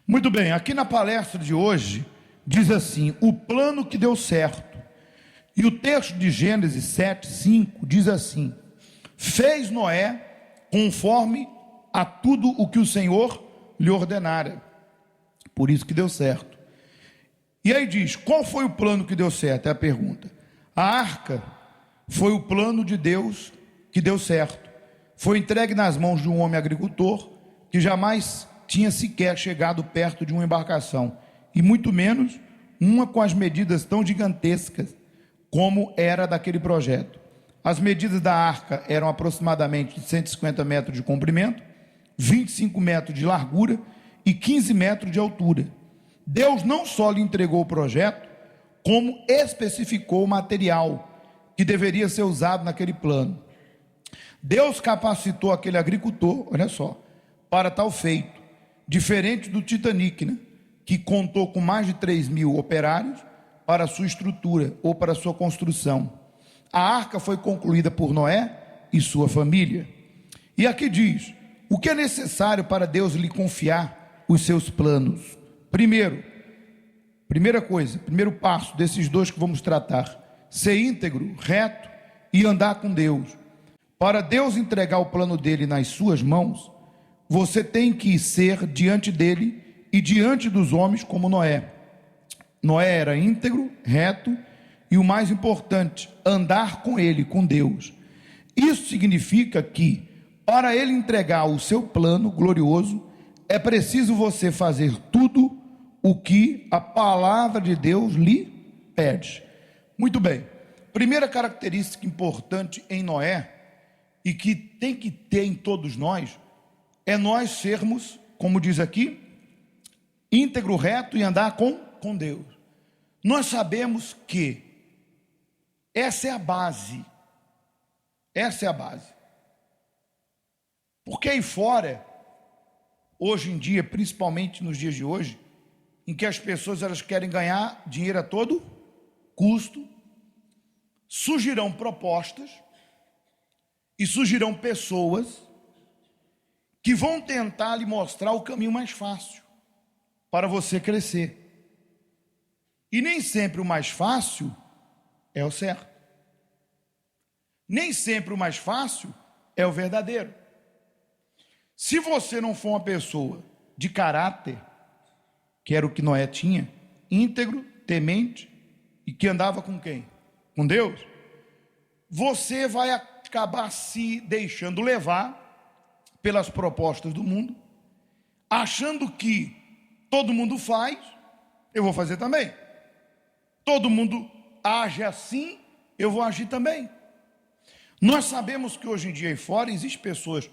Muito bem, aqui na palestra de hoje, diz assim, o plano que deu certo. E o texto de Gênesis 7:5 diz assim, fez Noé conforme a tudo o que o Senhor lhe ordenara. Por isso que deu certo. E aí diz, qual foi o plano que deu certo? É a pergunta. A arca foi o plano de Deus que deu certo. Foi entregue nas mãos de um homem agricultor que jamais tinha sequer chegado perto de uma embarcação, e muito menos uma com as medidas tão gigantescas como era daquele projeto. As medidas da arca eram aproximadamente de 150 metros de comprimento, 25 metros de largura e 15 metros de altura. Deus não só lhe entregou o projeto, como especificou o material que deveria ser usado naquele plano. Deus capacitou aquele agricultor, olha só, para tal feito, diferente do Titanic, né? Que contou com mais de 3.000 operários para a sua estrutura ou para a sua construção. A arca foi concluída por Noé e sua família. E aqui diz, o que é necessário para Deus lhe confiar os seus planos? Primeiro passo desses dois que vamos tratar, ser íntegro, reto e andar com Deus. Para Deus entregar o plano dele nas suas mãos, você tem que ser diante dele e diante dos homens como Noé. Noé era íntegro, reto e o mais importante, andar com ele, com Deus. Isso significa que, para ele entregar o seu plano glorioso, é preciso você fazer tudo o que a palavra de Deus lhe pede. Muito bem, primeira característica importante em Noé, e que tem que ter em todos nós, é nós sermos, como diz aqui, íntegro, reto e andar com Deus. Nós sabemos que essa é a base, porque aí fora, hoje em dia, principalmente nos dias de hoje, em que as pessoas elas querem ganhar dinheiro a todo custo, surgirão propostas e surgirão pessoas que vão tentar lhe mostrar o caminho mais fácil para você crescer. E nem sempre o mais fácil é o certo. Nem sempre o mais fácil é o verdadeiro. Se você não for uma pessoa de caráter, que era o que Noé tinha, íntegro, temente, e que andava com quem? Com Deus, você vai acabar se deixando levar pelas propostas do mundo, achando que todo mundo faz, eu vou fazer também. Todo mundo age assim, eu vou agir também. Nós sabemos que hoje em dia aí fora existem pessoas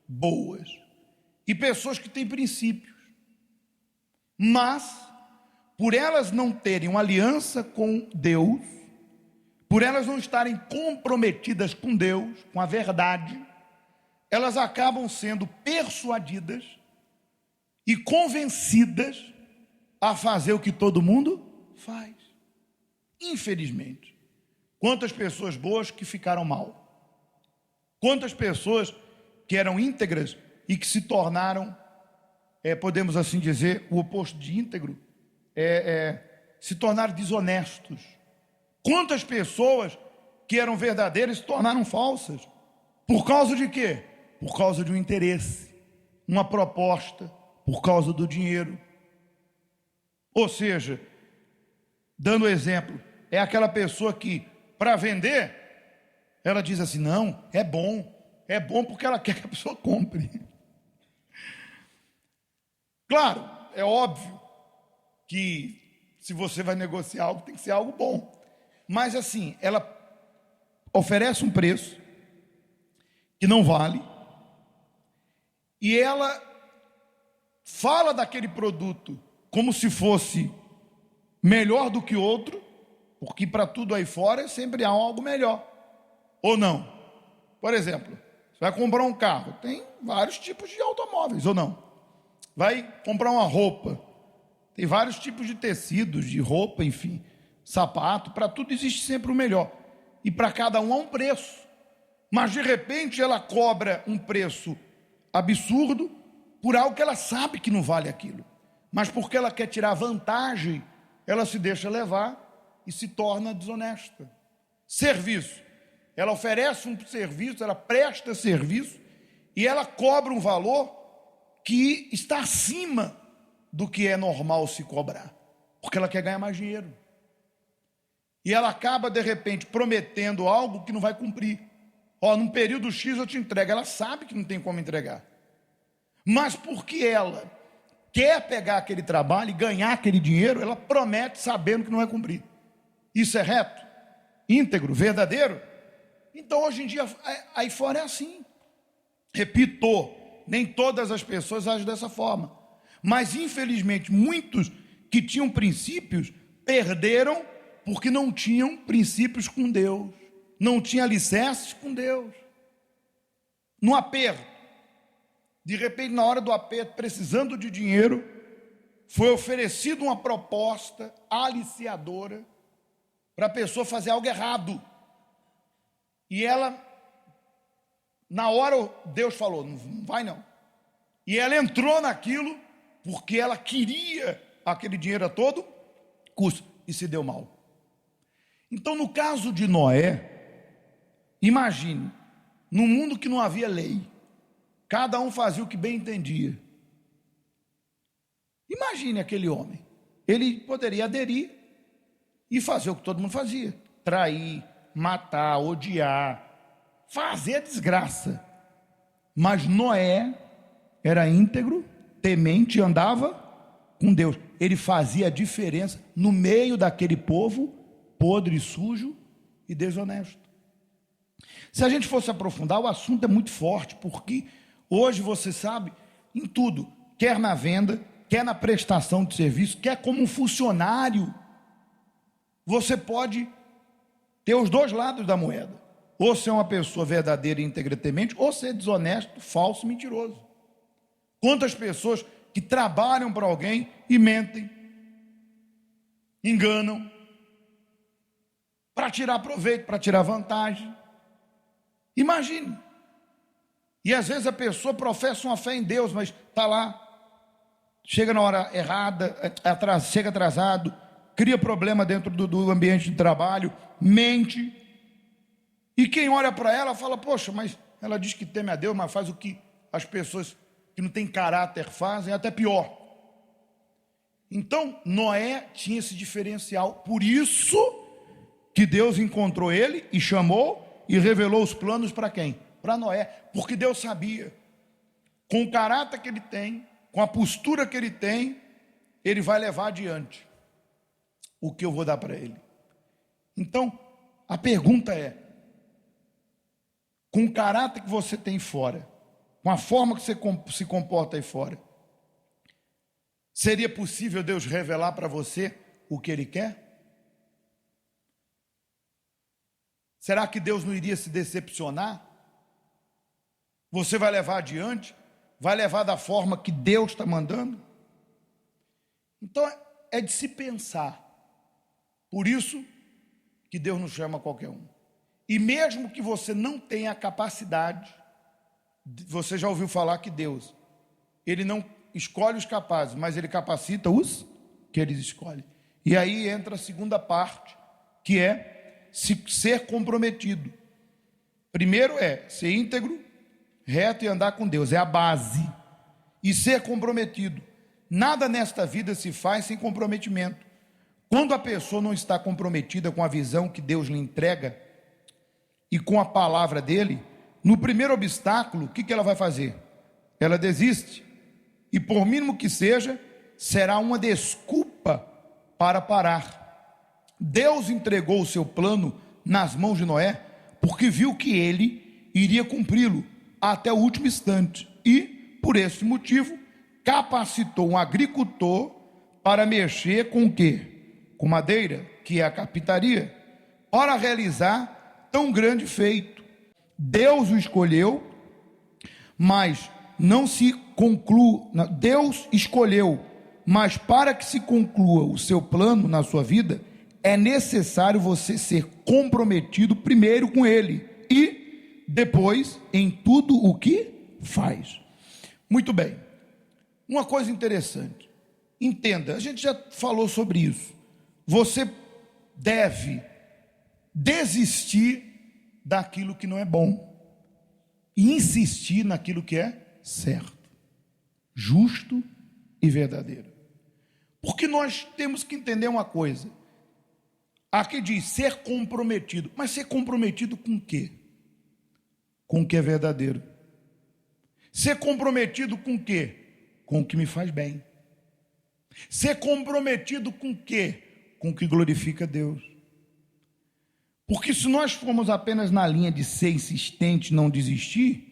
boas e pessoas que têm princípios, mas por elas não terem uma aliança com Deus, por elas não estarem comprometidas com Deus, com a verdade, elas acabam sendo persuadidas e convencidas a fazer o que todo mundo faz. Infelizmente, quantas pessoas boas que ficaram mal, quantas pessoas que eram íntegras e que se tornaram, podemos assim dizer, o oposto de íntegro, se tornaram desonestos. Quantas pessoas que eram verdadeiras se tornaram falsas. Por causa de quê? Por causa de um interesse, uma proposta, por causa do dinheiro. Ou seja, dando exemplo, é aquela pessoa que, para vender, ela diz assim, não, é bom porque ela quer que a pessoa compre. Claro, é óbvio que se você vai negociar algo, tem que ser algo bom. Mas assim, ela oferece um preço que não vale, e ela fala daquele produto como se fosse melhor do que outro, porque para tudo aí fora sempre há algo melhor, ou não? Por exemplo, você vai comprar um carro, tem vários tipos de automóveis, ou não? Vai comprar uma roupa, tem vários tipos de tecidos, de roupa, enfim, sapato, para tudo existe sempre o melhor, e para cada um há um preço, mas de repente ela cobra um preço absurdo por algo que ela sabe que não vale aquilo. mas porque ela quer tirar vantagem, ela se deixa levar e se torna desonesta. Serviço. Ela oferece um serviço, ela presta serviço e ela cobra um valor que está acima do que é normal se cobrar, porque ela quer ganhar mais dinheiro. E ela acaba, de repente, prometendo algo que não vai cumprir. Num período X eu te entrego. Ela sabe que não tem como entregar. Mas porque ela quer pegar aquele trabalho e ganhar aquele dinheiro, ela promete sabendo que não vai cumprir. Isso é reto? Íntegro? Verdadeiro? Então, hoje em dia, aí fora é assim. Repito, nem todas as pessoas agem dessa forma. Mas, infelizmente, muitos que tinham princípios perderam porque não tinham princípios com Deus, não tinham alicerces com Deus. No aperto, de repente, na hora do aperto, precisando de dinheiro, foi oferecida uma proposta aliciadora para a pessoa fazer algo errado. E ela, na hora, Deus falou, não vai não. E ela entrou naquilo porque ela queria aquele dinheiro a todo custo e se deu mal. Então, no caso de Noé, imagine, num mundo que não havia lei, cada um fazia o que bem entendia. Imagine aquele homem, ele poderia aderir e fazer o que todo mundo fazia: trair, matar, odiar, fazer a desgraça. Mas Noé era íntegro, temente e andava com Deus. Ele fazia a diferença no meio daquele povo podre, sujo e desonesto. Se a gente fosse aprofundar, o assunto é muito forte, porque hoje você sabe, em tudo, quer na venda, quer na prestação de serviço, quer como um funcionário, você pode ter os dois lados da moeda: ou ser uma pessoa verdadeira e íntegra temente, ou ser desonesto, falso e mentiroso. Quantas pessoas que trabalham para alguém e mentem, enganam, para tirar proveito, para tirar vantagem. Imagine. E às vezes a pessoa professa uma fé em Deus, mas está lá, chega na hora errada, chega atrasado, cria problema dentro do ambiente de trabalho, mente. E quem olha para ela fala: poxa, mas ela diz que teme a Deus, mas faz o que as pessoas que não têm caráter fazem, até pior. Então, Noé tinha esse diferencial, por isso que Deus encontrou ele e chamou e revelou os planos para quem? Para Noé, porque Deus sabia, com o caráter que ele tem, com a postura que ele tem, ele vai levar adiante o que eu vou dar para ele. Então, a pergunta é: com o caráter que você tem fora, com a forma que você se comporta aí fora, seria possível Deus revelar para você o que Ele quer? Será que Deus não iria se decepcionar? Você vai levar adiante? Vai levar da forma que Deus está mandando? Então é de se pensar. Por isso que Deus não chama qualquer um. E mesmo que você não tenha a capacidade, você já ouviu falar que Deus, Ele não escolhe os capazes, mas Ele capacita os que Ele escolhe. E aí entra a segunda parte, que é ser comprometido. Primeiro é ser íntegro, reto e andar com Deus, é a base. E ser comprometido. Nada nesta vida se faz sem comprometimento. Quando a pessoa não está comprometida com a visão que Deus lhe entrega e com a palavra dele, no primeiro obstáculo, o que ela vai fazer? Ela desiste. E por mínimo que seja, será uma desculpa para parar. Deus entregou o seu plano nas mãos de Noé, porque viu que ele iria cumpri-lo até o último instante. E, por esse motivo, capacitou um agricultor para mexer com o quê? Com madeira, que é a carpintaria, para realizar tão grande feito. Deus o escolheu, mas não se conclua. Deus escolheu, mas para que se conclua o seu plano na sua vida, é necessário você ser comprometido primeiro com Ele e depois em tudo o que faz. Muito bem. Uma coisa interessante: Entenda, a gente já falou sobre isso. Você deve desistir daquilo que não é bom e insistir naquilo que é certo, justo e verdadeiro. Porque nós temos que entender uma coisa. Aqui diz ser comprometido, mas ser comprometido com o quê? Com o que é verdadeiro. Ser comprometido com o quê? Com o que me faz bem. Ser comprometido com o quê? Com o que glorifica a Deus. Porque se nós formos apenas na linha de ser insistente, não desistir,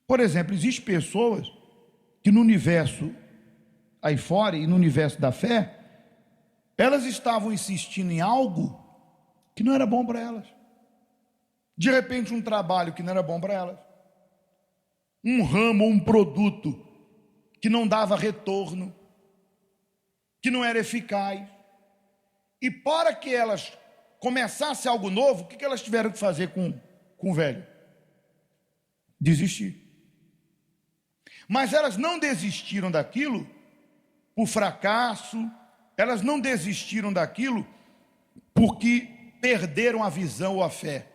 por exemplo, existem pessoas que no universo aí fora e no universo da fé, elas estavam insistindo em algo que não era bom para elas. De repente, um trabalho que não era bom para elas. Um ramo ou um produto que não dava retorno, que não era eficaz. E para que elas começassem algo novo, o que elas tiveram que fazer com o velho? Desistir. Mas elas não desistiram daquilo por fracasso, elas não desistiram daquilo porque perderam a visão ou a fé.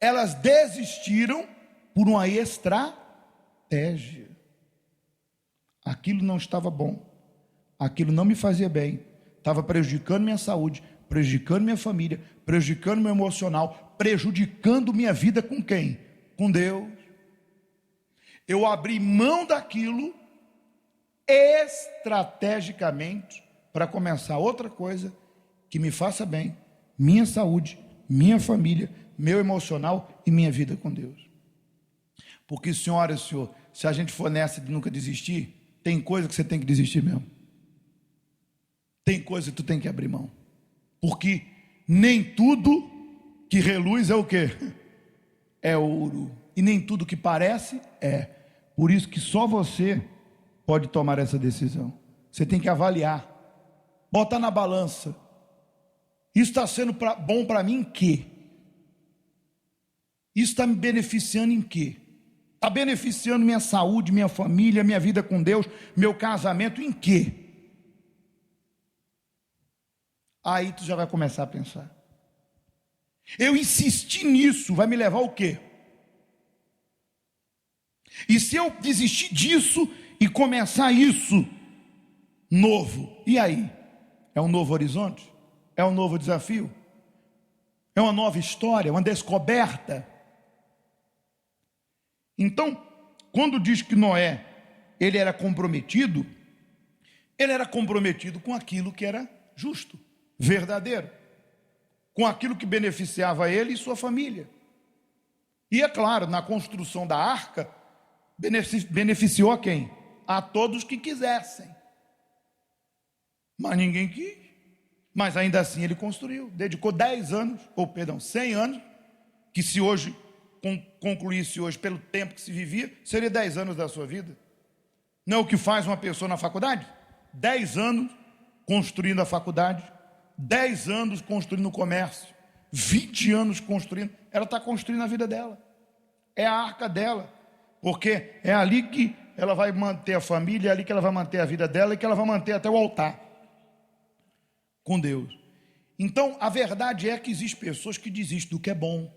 Elas desistiram por uma estratégia. Aquilo não estava bom, aquilo não me fazia bem, estava prejudicando minha saúde, prejudicando minha família, prejudicando meu emocional, prejudicando minha vida com quem? Com Deus. Eu abri mão daquilo estrategicamente para começar outra coisa que me faça bem, minha saúde, minha família, meu emocional e minha vida com Deus. Porque, senhora e senhor, se a gente for nessa de nunca desistir, tem coisa que você tem que desistir mesmo. Tem coisa que tu tem que abrir mão. Porque nem tudo que reluz é o quê? É ouro. E nem tudo que parece é. Por isso que só você pode tomar essa decisão. Você tem que avaliar, botar na balança. Isso está sendo bom para mim em quê? Isso está me beneficiando em quê? Está beneficiando minha saúde, minha família, minha vida com Deus, meu casamento em quê? Aí tu já vai começar a pensar. Eu insisti nisso, vai me levar ao quê? E se eu desistir disso e começar isso novo, e aí? É um novo horizonte? É um novo desafio? É uma nova história, uma descoberta? Então, quando diz que Noé, ele era comprometido com aquilo que era justo, verdadeiro, com aquilo que beneficiava ele e sua família. E é claro, na construção da arca, beneficiou a quem? A todos que quisessem. Mas ninguém quis. Mas ainda assim ele construiu. Dedicou 100 anos, que se hoje concluísse hoje pelo tempo que se vivia, seria 10 anos da sua vida. Não é o que faz uma pessoa na faculdade? 10 anos construindo a faculdade, 10 anos construindo o comércio, 20 anos construindo. Ela está construindo a vida dela. É a arca dela. Porque é ali que ela vai manter a família, é ali que ela vai manter a vida dela e que ela vai manter até o altar com Deus. Então, a verdade é que existem pessoas que desistem do que é bom,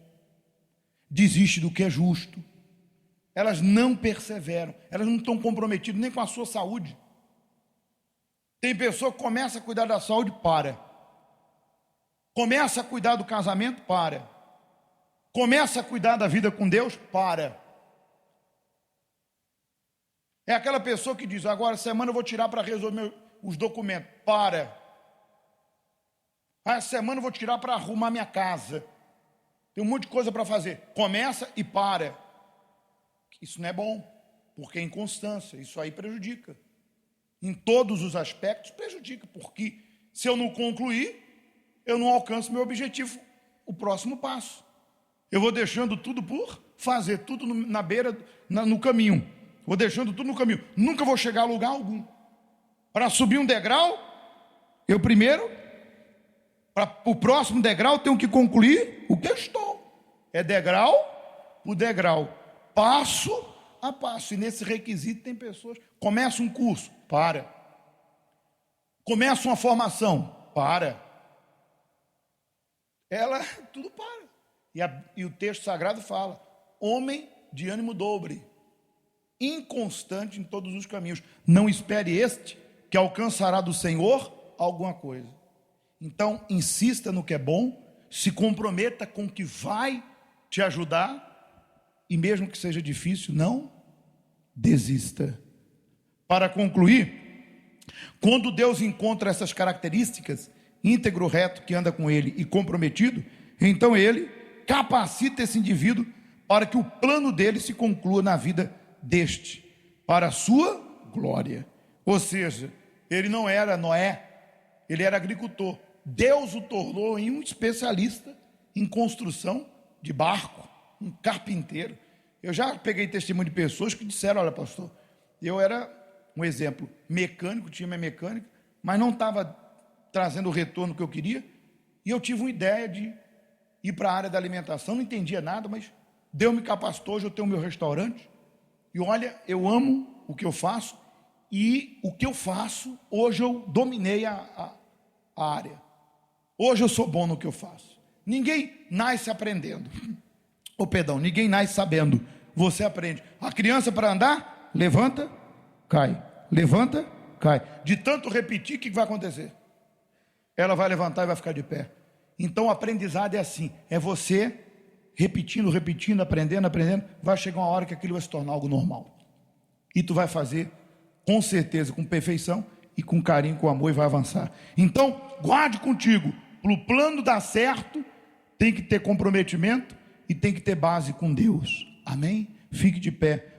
desistem do que é justo. Elas não perseveram, elas não estão comprometidas nem com a sua saúde. Tem pessoa que começa a cuidar da saúde, para. Começa a cuidar do casamento, para. Começa a cuidar da vida com Deus, para. É aquela pessoa que diz, agora semana eu vou tirar para resolver os documentos. Para. Essa semana eu vou tirar para arrumar minha casa. Tem um monte de coisa para fazer. Começa e para. Isso não é bom, porque é inconstância. Isso aí prejudica. Em todos os aspectos prejudica, porque se eu não concluir, eu não alcanço meu objetivo, o próximo passo. Eu vou deixando tudo por fazer, tudo na beira, no caminho. Vou deixando tudo no caminho. Nunca vou chegar a lugar algum. Para subir um degrau, eu primeiro, para o próximo degrau, tenho que concluir o que eu estou. É degrau por degrau, passo a passo. E nesse requisito tem pessoas, começa um curso, para. Começa uma formação, para. Ela, tudo para. E o texto sagrado fala: homem de ânimo dobre, inconstante em todos os caminhos. Não espere este, que alcançará do Senhor alguma coisa. Então, insista no que é bom, se comprometa com o que vai te ajudar, e mesmo que seja difícil, não desista. Para concluir, quando Deus encontra essas características, íntegro, reto, que anda com Ele e comprometido, então Ele capacita esse indivíduo para que o plano dele se conclua na vida deste, para a sua glória. Ou seja, ele não era Noé, ele era agricultor. Deus o tornou em um especialista em construção de barco, um carpinteiro. Eu já peguei testemunho de pessoas que disseram: olha, pastor, eu era, um exemplo, mecânico, tinha minha mecânica, mas não estava trazendo o retorno que eu queria, e eu tive uma ideia de ir para a área da alimentação, não entendia nada, mas Deus me capacitou. Hoje eu tenho o meu restaurante, e olha, eu amo o que eu faço, e o que eu faço, hoje eu dominei a área. Hoje eu sou bom no que eu faço. Ninguém nasce aprendendo. Ninguém nasce sabendo. Você aprende. A criança, para andar, levanta, cai. Levanta, cai. De tanto repetir, o que vai acontecer? Ela vai levantar e vai ficar de pé. Então o aprendizado é assim, é você repetindo, aprendendo, vai chegar uma hora que aquilo vai se tornar algo normal. E tu vai fazer, com certeza, com perfeição e com carinho, com amor, e vai avançar. Então, guarde contigo, para o plano dar certo, tem que ter comprometimento e tem que ter base com Deus. Amém? Fique de pé.